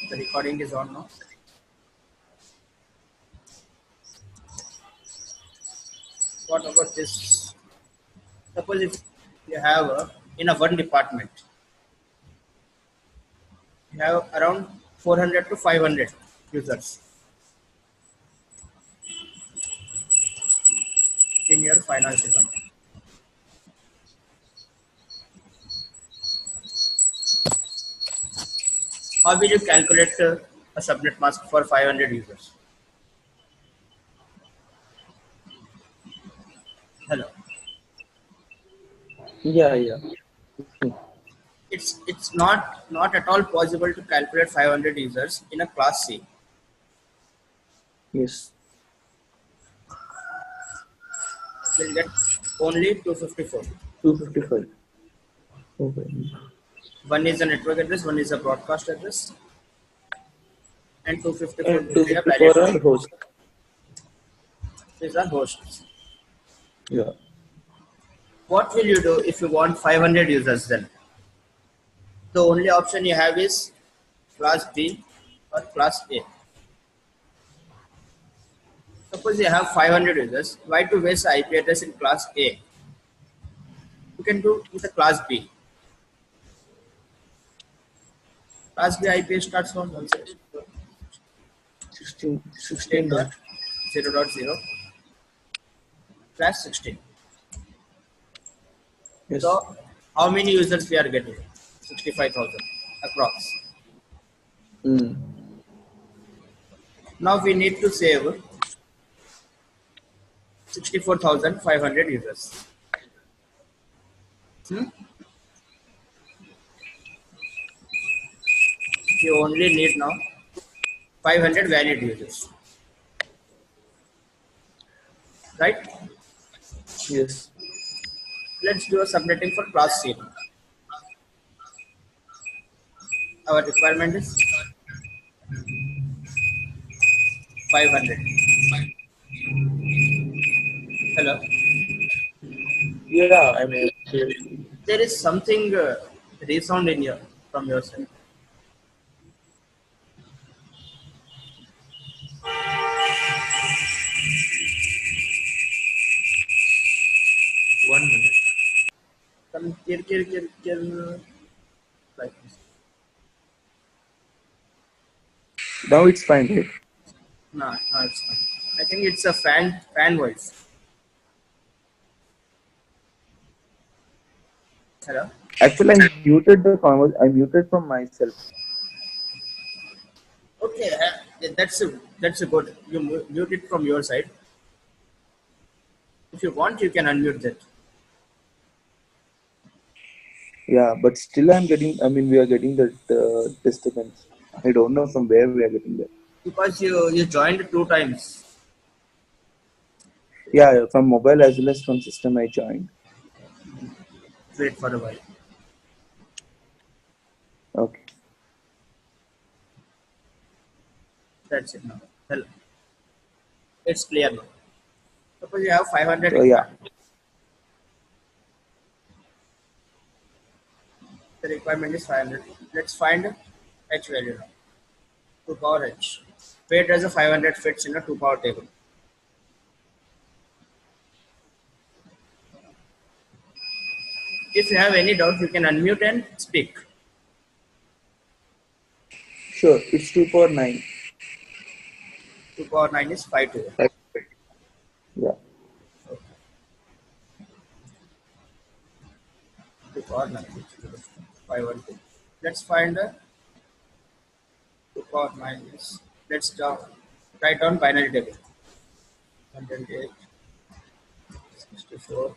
The recording is on now. What about this? Suppose if you have in a one department, you have around 400 to 500 users in your finance department. How will you calculate a subnet mask for 500 users? Hello. Yeah. It's not at all possible to calculate 500 users in a class C. Yes. We'll get only 254. 255. Okay. One is a network address, one is a broadcast address, and 254 And will be a 254 valid are host. These are hosts. Yeah. What will you do if you want 500 users then? The only option you have is class B or class A. Suppose you have 500 users, why to waste IP address in class A? You can do with the class B. Class B IP starts from 16 dot. 16.0.0 slash 16. Yes. So how many users we are getting? 65,000 approx. Now we need to save 64,500 users. You only need now 500 valid users. Right? Yes. Let's do a subnetting for class C. Our requirement is 500. Hello. Yeah, I mean, There is something resound in your from your side. one minute. Some kir, like this. Now it's fine, right? No, it's fine. I think it's a fan voice. Hello. Actually, I muted the conversation. I muted from myself. Okay, that's a good. You mute it from your side. If you want, you can unmute that. Yeah, but still I'm getting, I mean, we are getting that disturbance. I don't know from where we are getting that. Because you joined 2 times. Yeah, from mobile as well as from system I joined. Wait for a while. Okay. That's it now. Hello. It's clear now. Suppose you have 500. So yeah. The requirement is 500. Let's find h value now. 2 power h. Where does a 500 fits in a 2 power table? If you have any doubt, you can unmute and speak. Sure, it's 2 power 9. 2 power 9 is 5 to 1. Yeah. 2 power 9 is 5 1 2. Let's find the 2 power 9 is. Let's write down binary table. 128, 64,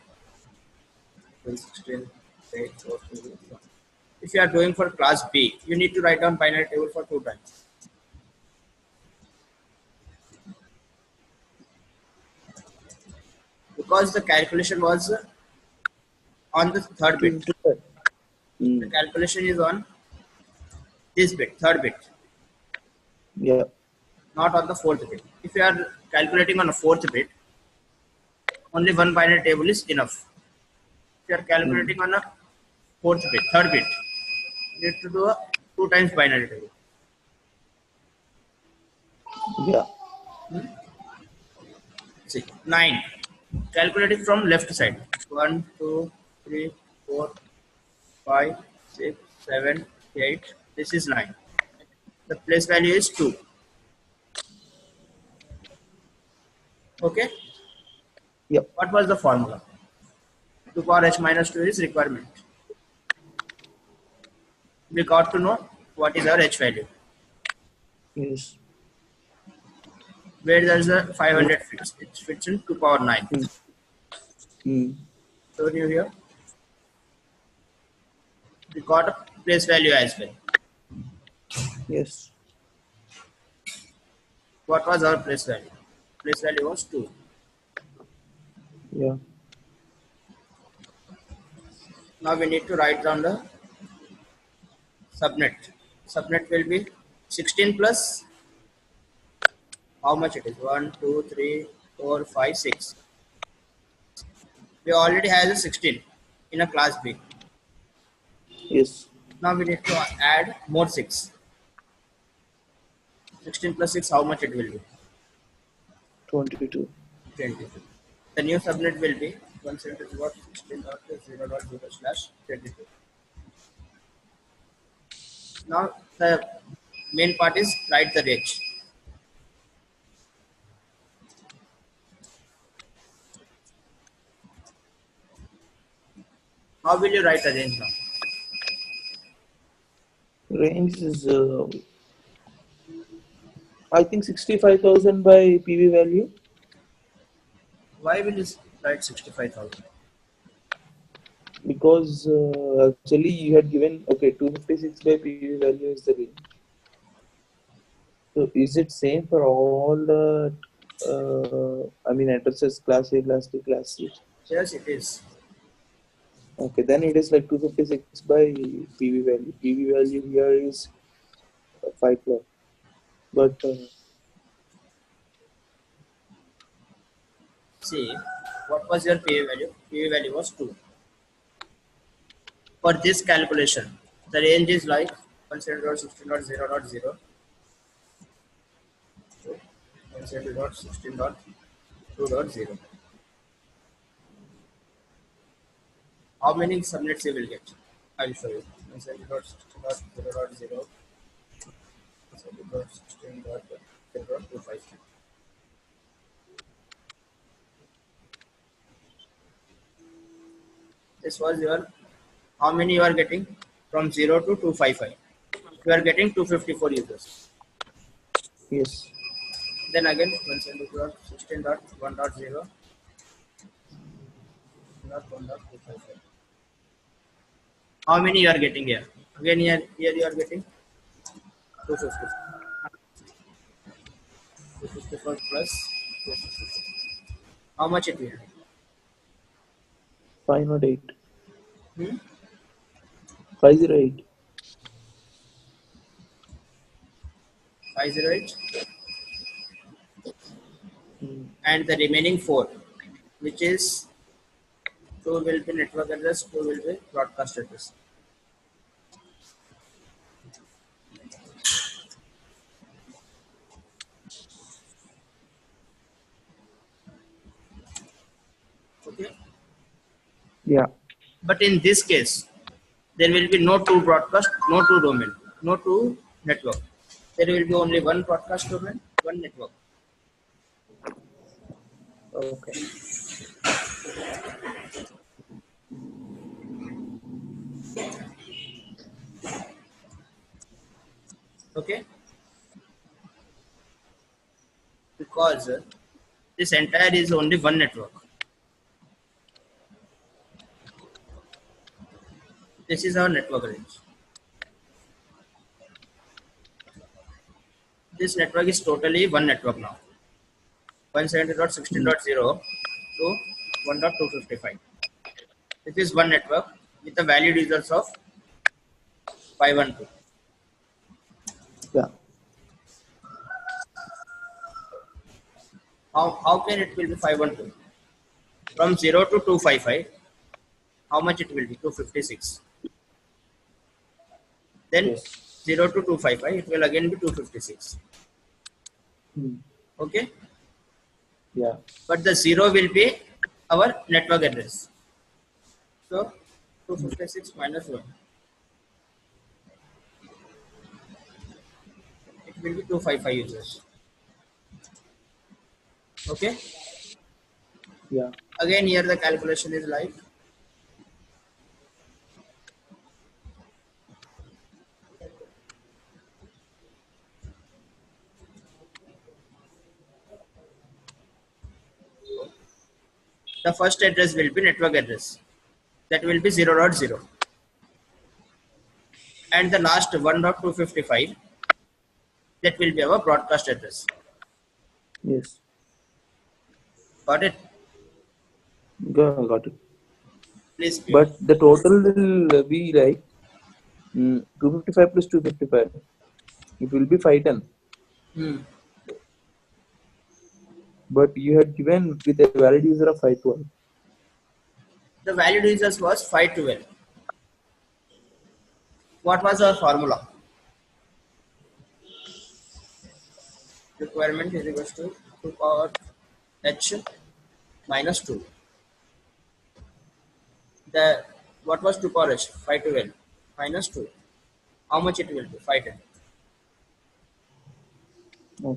16, 8, 4, 2, 1. If you are doing for class B, you need to write down binary table for 2 times. Because the calculation was on the third bit. The calculation is on this bit, third bit. Yeah. Not on the fourth bit. If you are calculating on a fourth bit, only one binary table is enough. If you are calculating on a fourth bit, third bit, you need to do a 2 times binary table. Yeah. See, 9. Calculate it from left side. 1, 2, 3, 4, 5, 6, 7, 8. This is 9. The place value is 2. Okay. Yep. What was the formula? 2 power h minus 2 is requirement. We got to know what is our h value. Yes. Where does the 500 fits? It fits in 2 power 9. Mm. Mm. So you here, we got a place value as well. Yes. What was our place value? Place value was 2. Yeah. Now we need to write down the subnet. Subnet will be 16 plus how much it is? 1, 2, 3, 4, 5, 6. We already have a 16 in a class B. Yes. Now we need to add more 6. 16 plus 6, how much it will be? 22. 22. The new subnet will be 172.16.0.0/22. Now the main part is write the range. How will you write a range now? Range is, I think 65,000 by PV value, Why will you write 65,000? because actually you had given, okay, 256 by PV value is the range. So is it same for all the, I mean, addresses class A, class B, class C? Yes, it is. Okay, then it is like 256 by PV value. PV value here is 5 plus. But See, what was your PV value? PV value was 2. For this calculation, the range is like 170.16.0.0 to 170.16.2.0. How many subnets you will get? I will show you. 170.16.0.0, 170.16.0.255. This was your, how many you are getting? From 0 to 255. You are getting 254 users. yes, Then again 172.16.1.0, not 1.255. How many you are getting here? Again here you are getting 254. 254 plus 254. How much it will be? 508. Hmm? 508. 508 Mm. and the remaining 4, which is 2 will be network address, 2 will be broadcast address. Okay. Yeah. But in this case, there will be no two broadcast, no two domain, no two network. There will be only one broadcast domain, one network. Okay. Okay. Because this entire is only one network. This is our network range. This network is totally one network now. 170.16.0 to 1.255. This is one network with the valid users of 512. Yeah. How can it will be 512? From 0 to 255, how much it will be? 256. Then Yes. 0 to 255, it will again be 256. Okay, Yeah. but the 0 will be our network address. So 256 minus 1, it will be 255 users. Okay, Yeah. again here the calculation is live. The first address will be network address, that will be 0.0, and the last 1.255, that will be our broadcast address. Yes. Got it? Got it. Please be on. But the total will be like 255 plus 255. It will be 510. Hmm. But you had given with a valid user of 512. The valid users was 512. What was our formula? Requirement is equals to 2 power h minus 2. The what was 2 power h? 512 minus 2. How much it will be? 510.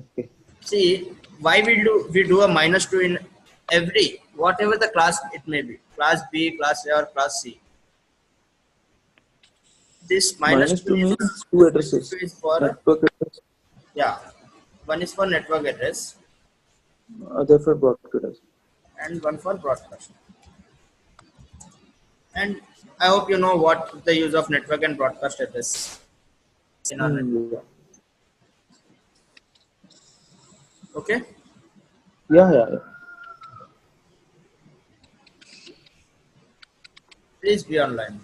Okay. See, why we do a minus 2 in every whatever the class it may be, class B, class A, or class C. This minus Minus 2 2 is means two addresses. for, Network address, yeah, one is for network address other for broadcast address. and one for broadcast. And I hope you know what the use of network and broadcast address in our network. Yeah. Okay, Yeah. please be online.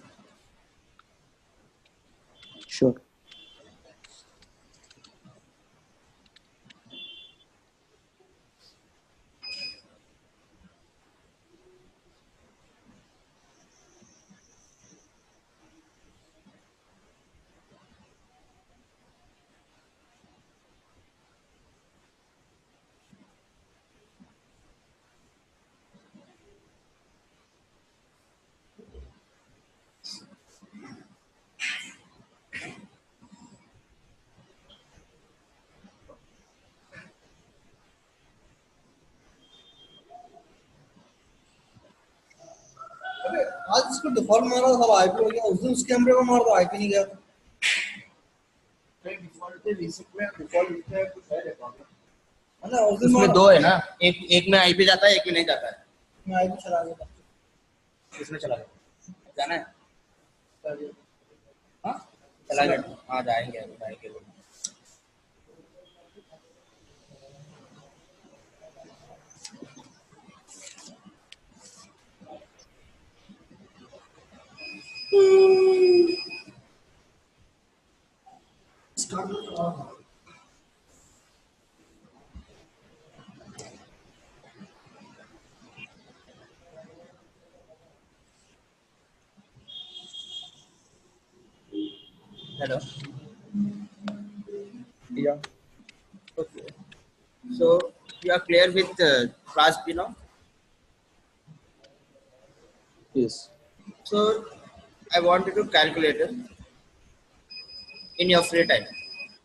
Sure. अबे आज इसको default मारा था, साला IP हो गया। उस दिन उस कैमरे को मार दो, आईपी नहीं गया। डिफॉल्ट पे रीसेट में डिफॉल्ट लिखा है कुछ है देखो। है ना, उस दिन उसमें मारा। दो है ना, एक में आईपी जाता है, एक में नहीं जाता है। मैं आईपी चला गया था। किसमें चला गया? जाना है? हाँ चला गया। हाँ जाएंगे जाएंगे। Hello. Yeah. Okay. So you are clear with class B now? Yes. So I want you to calculate it in your free time.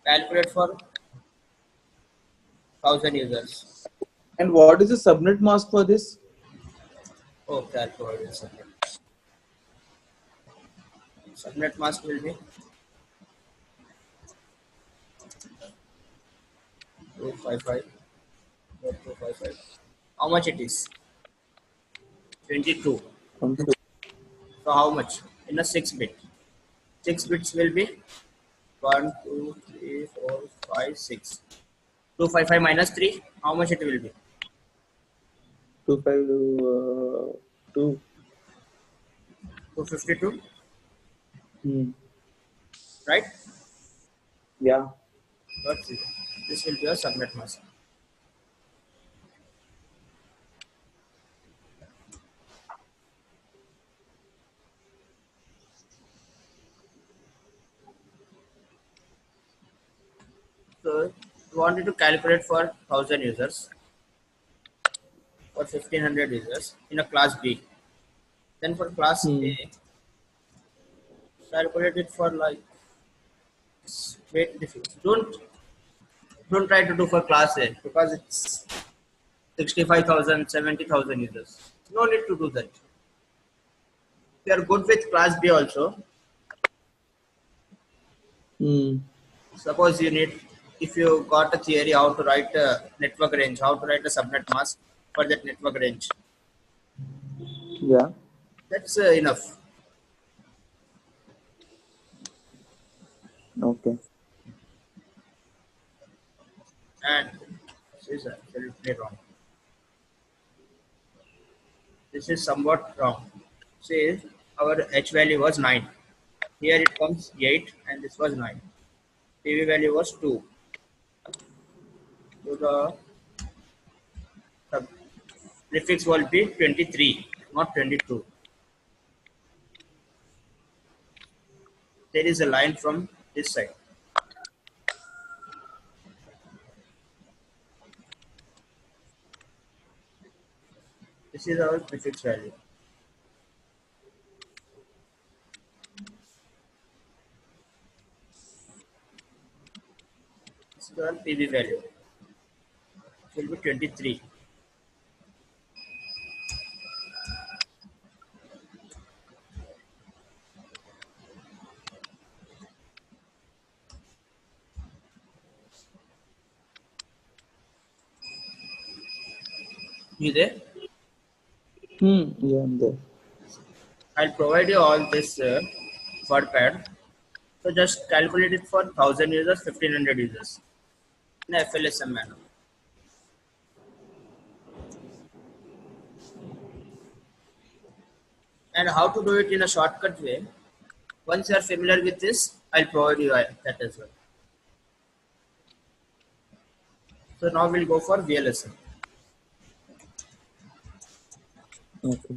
Calculate for 1,000 users. And what is the subnet mask for this? Oh, calculate subnet. Subnet mask will be 255. 255. How much it is? 22. Computer. So how much? In a 6 bit. 6 bits will be 1, 2, 3, 4, 5, 6. 255 minus 3. How much it will be? 252. 252. Hmm. Right? Yeah. Got 0. This will be a subnet mask. So We wanted to calculate for 1000 users or 1500 users in a class B. Then for class Hmm. A, calculate it for like it's very difficult. Don't try to do for class A because it's 65,000, 70,000 users. No need to do that. We are good with class B also. Hmm. Suppose you need, if you got a theory how to write a network range, how to write a subnet mask for that network range, Yeah. that's enough. Okay. And this is absolutely wrong. This is somewhat wrong. See, our H value was 9. Here it comes 8 and this was 9. PV value was 2. So the prefix will be 23, not 22. There is a line from this side. This is our prefix value. This is our PV value. It will be 23. You there? Hmm. Yeah, I'm there. I'll provide you all this word pad. So just calculate it for 1000 users, 1500 users in a FLSM manner. And how to do it in a shortcut way. Once you are familiar with this, I'll provide you that as well. So now we'll go for VLSM. Okay.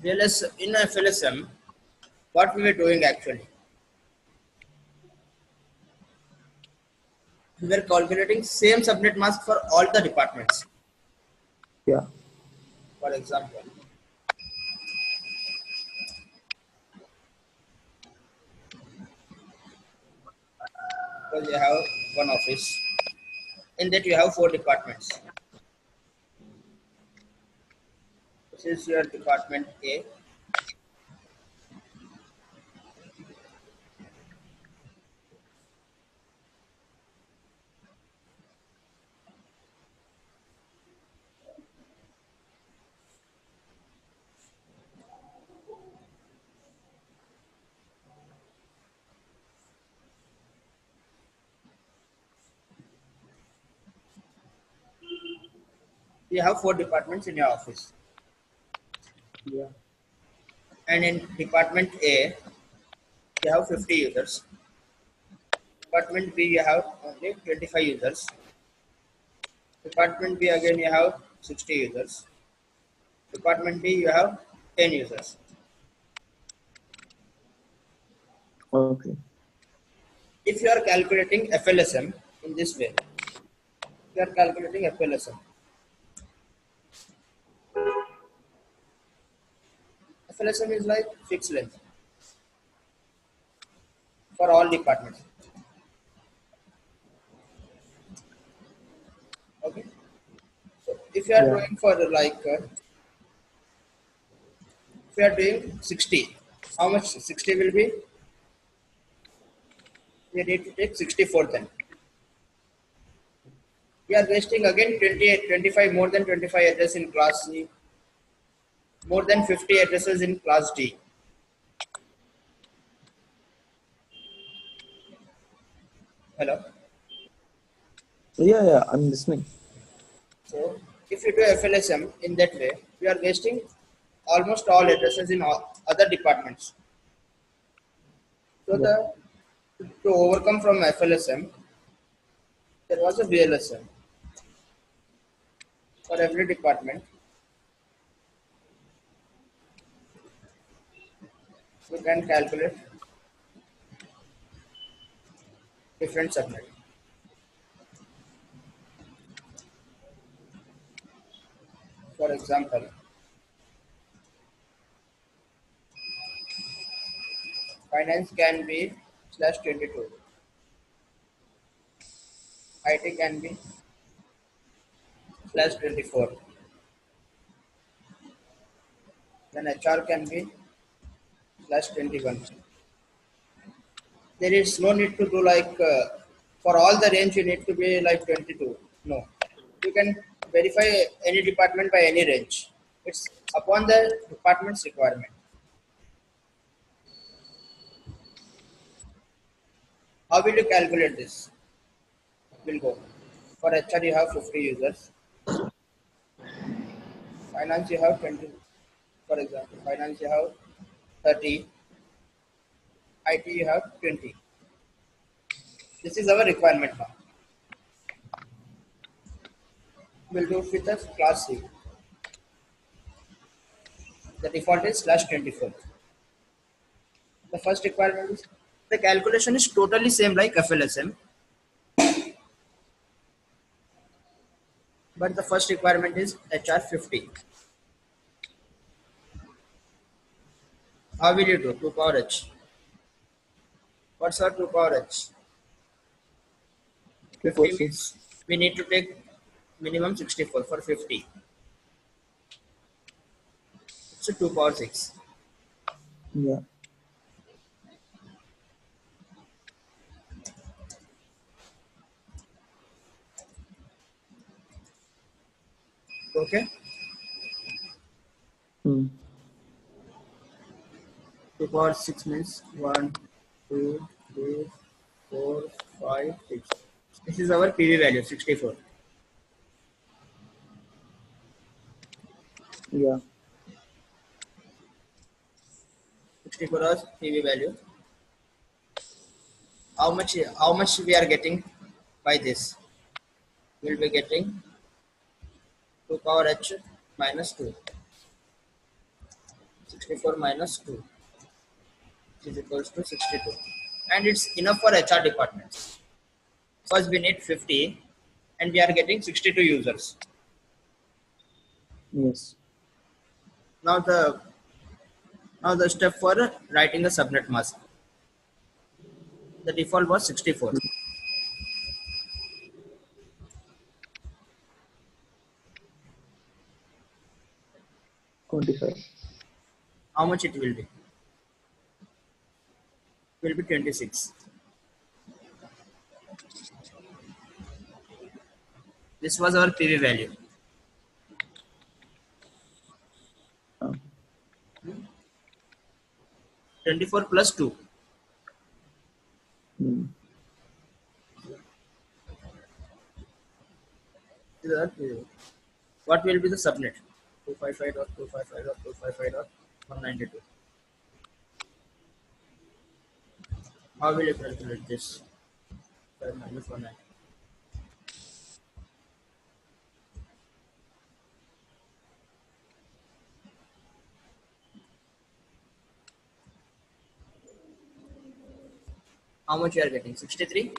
VLS in FLSM, what we were doing actually, we were calculating same subnet mask for all the departments. Yeah. For example, because you have one office, in that you have 4 departments. This is your department A. You have 4 departments in your office, Yeah. and in department A, you have 50 users. Department B, you have only 25 users. Department B again, you have 60 users. Department D, you have 10 users. Okay. If you are calculating FLSM in this way, you are calculating FLSM. FLSM is like fixed length for all departments. Okay. So if you are Yeah. doing for like, if you are doing 60, how much 60 will be? We need to take 64 then. We are wasting again 28, 25, more than 25 addresses in class C, more than 50 addresses in class D. Hello. Yeah. Yeah. I'm listening. So if you do FLSM in that way, we are wasting almost all addresses in all other departments. So Yeah. to overcome from FLSM, there was a VLSM for every department. you can calculate different subnet. For example, finance can be /22, IT can be /24, then HR can be /21. There is no need to do like for all the range you need to be like 22. No, you can verify any department by any range. It's upon the department's requirement. How will you calculate this? Will go. For HR you have 50 users. Finance you have 20. For example, finance you have 30. IT you have 20. This is our requirement now. We'll do with the class C. The default is /24. The first requirement is the calculation is totally same like FLSM, but the first requirement is HR 50. How will you do? 2 power h. What's our 2 power h? 50 means 246. we need to take minimum 64 for 50. So 2 power 6. Yeah. Okay? Hmm. 2 power 6 means 1, 2, 3, 4, 5, 6. This is our PV value 64. Yeah. 64 was PV value. How much we are getting by this? We'll be getting 2 power h minus 2. 64 minus 2 is equals to 62. And it's enough for HR departments. First we need 50 and we are getting 62 users. Yes. Now the step for writing a subnet mask. The default was 64. 25. How much it will be? Will be 26. This was our PV value. Ah. 24 plus 2. Hmm. Is our PV. What will be the subnet? 255.255.255.192. How will you calculate this? 5 minus 190. How much you are getting? 63?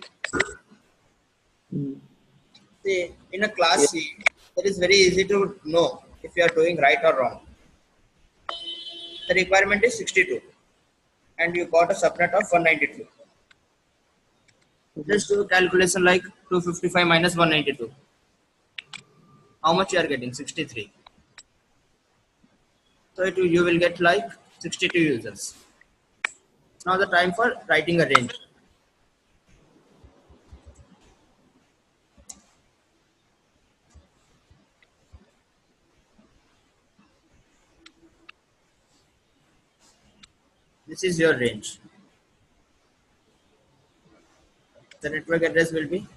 Hmm. See, in a class Yeah. C, it is very easy to know if you are doing right or wrong. The requirement is 62 and you got a subnet of 192. Just do a calculation like 255 minus 192. How much you are getting? 63. So you will get like 62 users. Now the time for writing a range. This is your range. The network address will be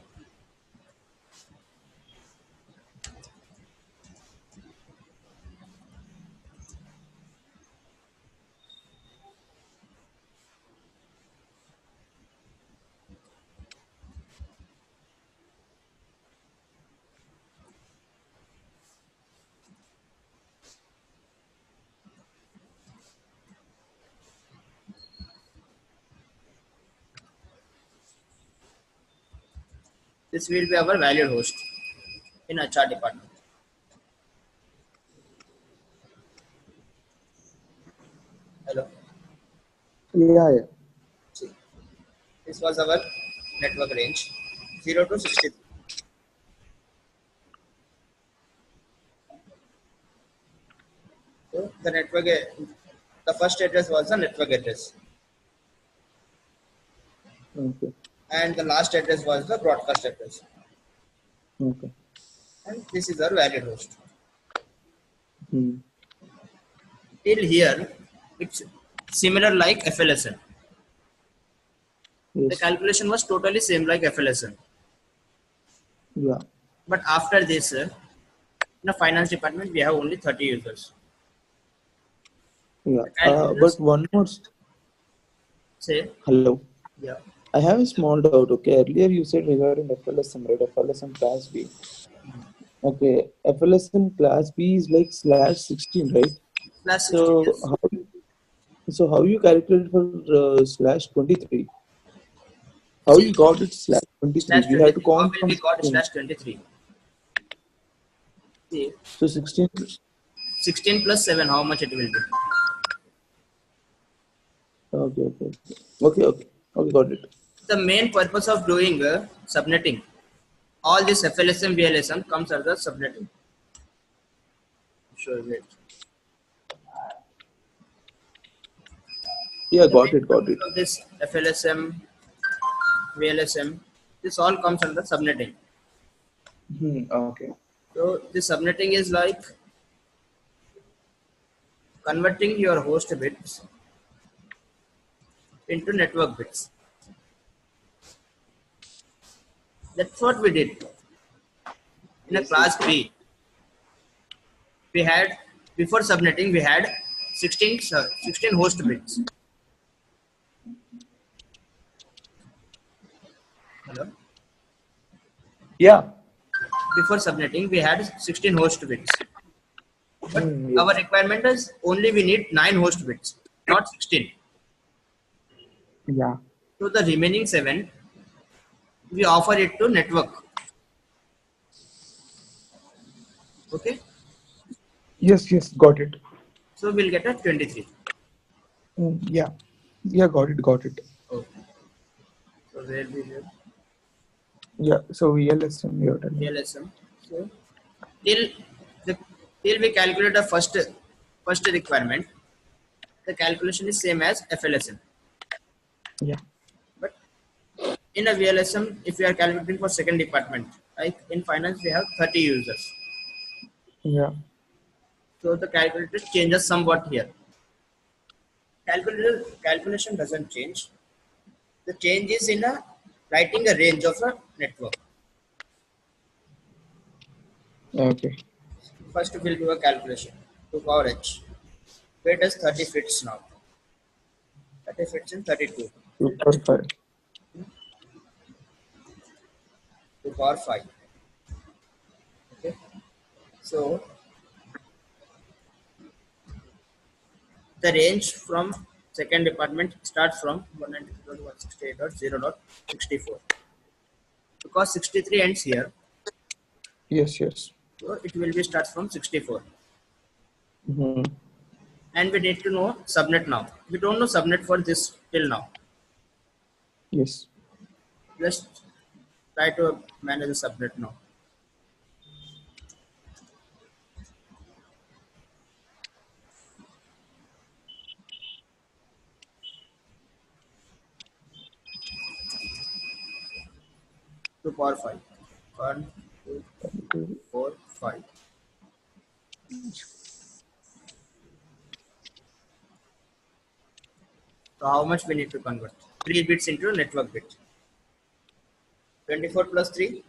This will be our valued host in HR department. Hello. Yeah, yeah. See, this was our network range 0 to 63. So the first address was the network address, Okay. and the last address was the broadcast address. Okay. And this is our valid host. Hmm. Till here, it's similar like FLSN. The Yes. calculation was totally same like FLSN. Yeah. But after this, in the finance department, we have only 30 users. Yeah. The calculators But one more. say, Hello. yeah, I have a small doubt. Okay. Earlier you said regarding FLSM, right? FLSM class B. Okay. FLSM class B is like /16, right? plus 16 So years. how you calculate for /23? How See, you got it /23? slash We have to 23. How count will from we got 16. slash 23? See, So 16. 16 plus 7, how much it will be? Okay. Okay. Okay. Okay. Okay. Got it. The main purpose of doing subnetting, all this FLSM, VLSM comes under subnetting. Sure, wait. Yeah. The Got main it. Got purpose it. of this FLSM, VLSM, this all comes under subnetting. Okay. So this subnetting is like converting your host bits into network bits. That's what we did in a Yes. Yes. class B. We had before subnetting we had 16 host bits. Hello. Yeah. Before subnetting we had 16 host bits. But our Yes. requirement is only we need 9 host bits, not 16. Yeah. So the remaining 7 we offer it to network. Okay. Yes. Yes. Got it. So we'll get a 23. Yeah. Yeah. Got it. Got it. Okay. So where we have Yeah. So VLSM you're telling. VLSM. So till the till we calculate the first requirement, the calculation is same as FLSM. Yeah. But in a VLSM, if we are calculating for second department, like in finance, we have 30 users. Yeah. So the calculator changes somewhat here. Calculation doesn't change. The change is in a writing a range of a network. Okay. First, we'll do a calculation to power h. Where does 30 fits now? 30 fits in 32 2.5. to power 5. Okay. So the range from second department starts from 192.168.0.64 because 63 ends here, Yes. Yes. so it will be starts from 64. Mm-hmm. And we need to know subnet now. We don't know subnet for this till now. Yes. Let's try to manage the subnet now. To power 5. 1, 2, 3, 4, 5. So how much we need to convert? 3 bits into network bit. 24 plus 3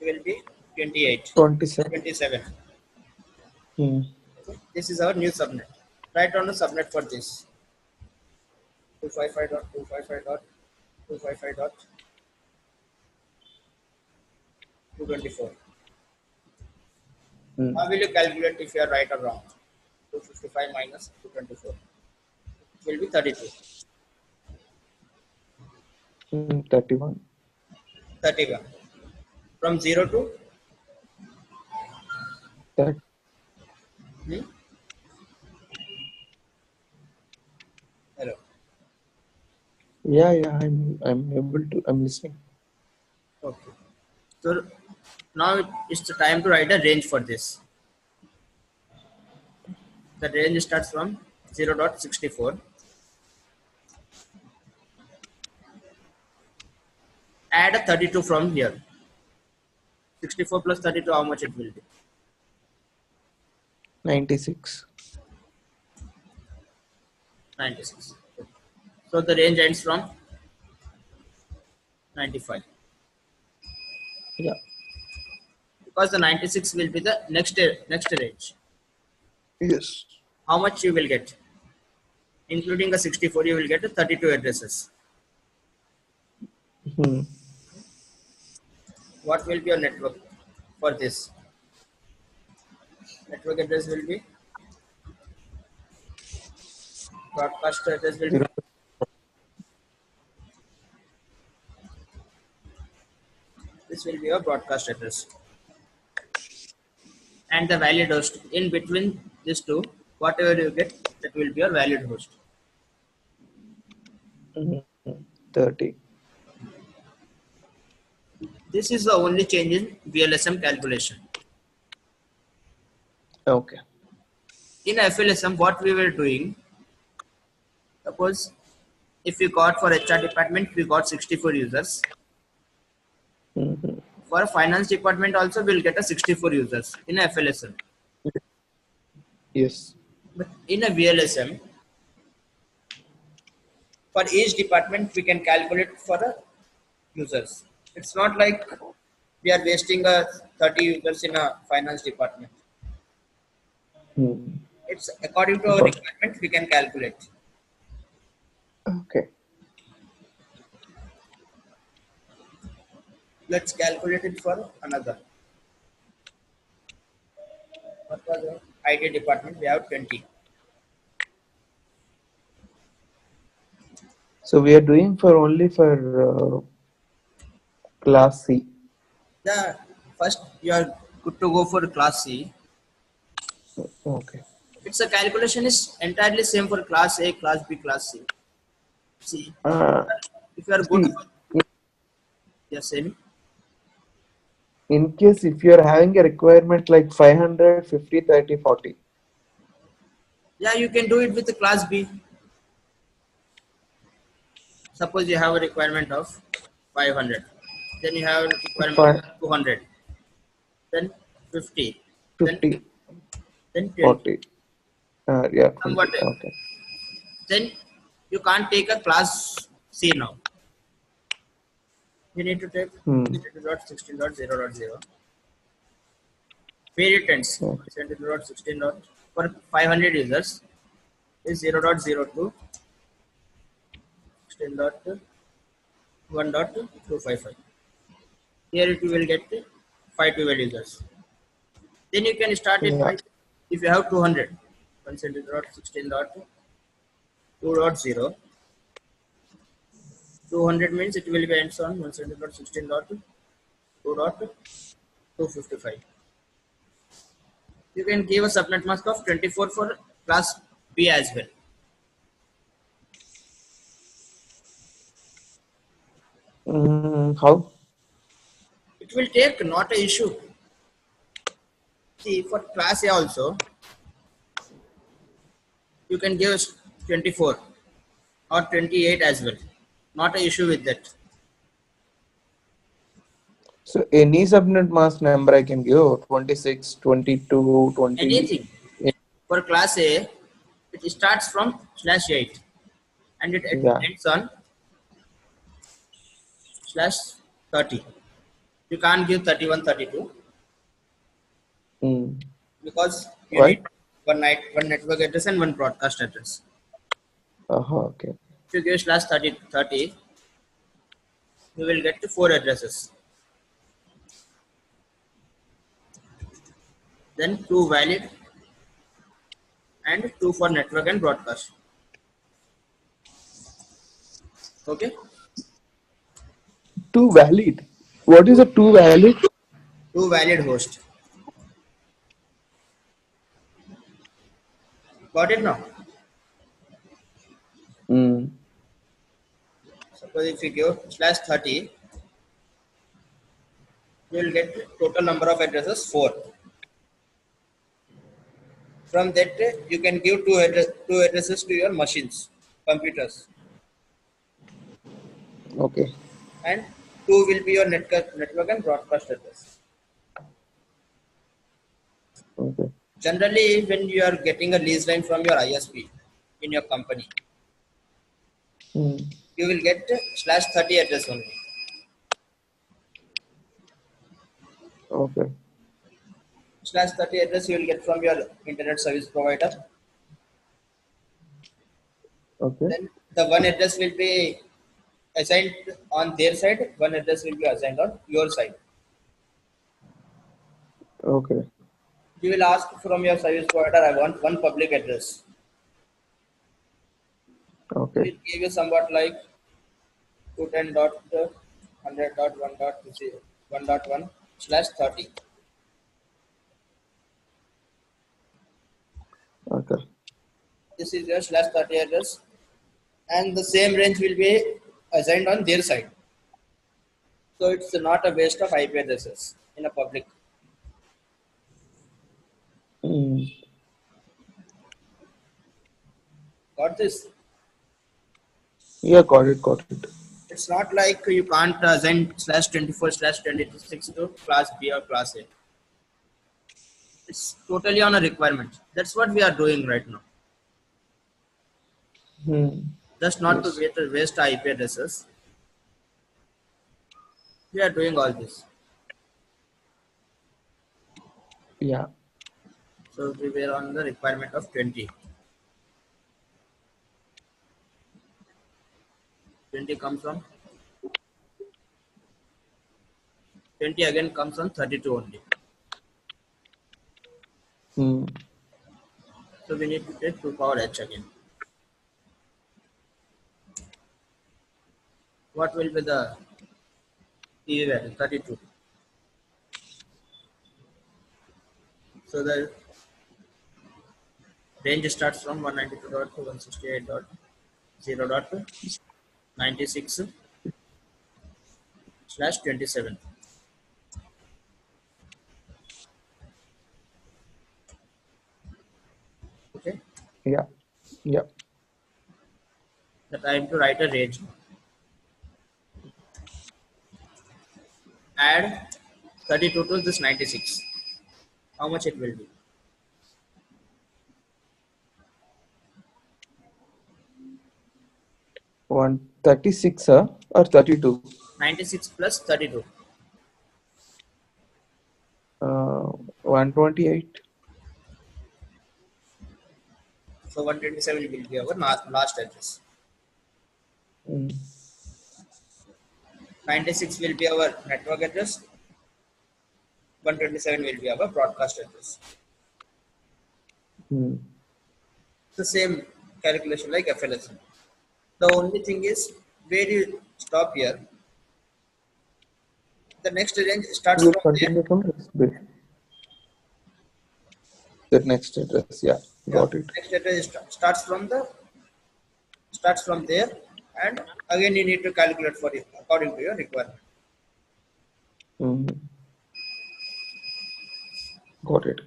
will be 28. 27. 27. Hmm. Okay. This is our new subnet. Write on the subnet for this. 255.255.224. Hmm. How will you calculate if you are right or wrong? 255 minus 224. It will be 32. 31. 31. From 0 to That, hmm? Hello. yeah, I'm able to. I'm listening. Okay. So now it's the time to write a range for this. The range starts from 0.64. Add a 32 from here. 64 plus 32, how much it will be? 96. 96. So the range ends from 95. Yeah. Because the 96 will be the next range. Yes. How much you will get? Including the 64, you will get 32 addresses. Hmm. What will be your network for this? Network address will be, broadcast address will be, Zero. this will be your broadcast address. And the valid host in between these two, whatever you get, that will be your valid host. 30. This is the only change in VLSM calculation. Okay. In FLSM, what we were doing, suppose if we got for HR department, we got 64 users. Mm-hmm. For finance department also, we'll get a 64 users in a FLSM. Yes. But in a VLSM, for each department, we can calculate for the users. It's not like we are wasting 30 users in a finance department. Hmm. It's according to our Got. requirement, we can calculate. Okay. Let's calculate it for another. What was the IT department? We have 20. So we are doing for only for class C. Yeah, first you are good to go for class C. Okay. It's a calculation is entirely same for class A, class B, class C. See, Uh, if you are good See, for yeah, same. in case if you are having a requirement like 500, 50, 30, 40. Yeah, you can do it with the class B. Suppose you have a requirement of 500, then you have a requirement of 200, then 50, then 50, 20. 40. Yeah, 20. Somewhat. Okay. Then you can't take a class C now. You need to take Hmm. 16.16.0.0. Where it ends. Okay. 16.16. For 500 users is 0.02, 16.1.255. Here it will get 512 users. Then you can start it Yeah. by, if you have 200, 116.16.2.0. 200 means it will be ends on 116.16.2.255. You can give a subnet mask of 24 for class B as well. How? It will take not a issue. See, for class A also, you can give us 24 or 28 as well. Not a issue with that. So any subnet mask number I can give 26, 22, 20. Anything. For class A, it starts from /8 and it Yeah. ends on /30. You can't give 31, 32 Hmm. because you Why? need one network address and one broadcast address. Okay. If you give /30, 30, you will get to 4 addresses. Then 2 valid and 2 for network and broadcast. Okay? Too valid. What is a two valid? Two valid host. Got it now? Mm. Suppose if you give /30, you will get total number of addresses 4. From that, you can give two addresses to your machines, computers, Okay. and two will be your network and broadcast address. Okay. Generally, when you are getting a lease line from your ISP in your company, Mm. you will get /30 address only. Okay. /30 address you will get from your internet service provider. Okay. Then the one address will be assigned on their side, one address will be assigned on your side. Okay. You will ask from your service provider, I want one public address. Okay. It will give you somewhat like 210.100.1.1/30. Okay. This is your /30 address, and the same range will be assigned on their side. So it's not a waste of IP addresses in a public. Mm. Got this? Yeah, got it. Got it. It's not like you can't assign /24/26 to class B or class A. It's totally on a requirement. That's what we are doing right now. Mm. Just not to Yes. waste IP addresses. We are doing all this. Yeah. So we were on the requirement of 20. 20 comes from 20 again comes on 32 only. Mm. So we need to take 2 power h again. What will be the PV value? 32. So the range starts from 192.168.0.96/27. Okay. Yeah. Yeah. That I have to write a range. Add 32 to this 96. How much it will be? 136, or 32? 96 plus 32. 128. So 127 will be our last address. Mm. 96 will be our network address. 127 will be our broadcast address. Mm. The same calculation like FLSM. The only thing is where you stop here. The next range starts We'll from there. continue from next bit. The next address. Yeah. Yeah, Got it. next address starts from there, and again you need to calculate for it according to your requirement. Mm. Got it.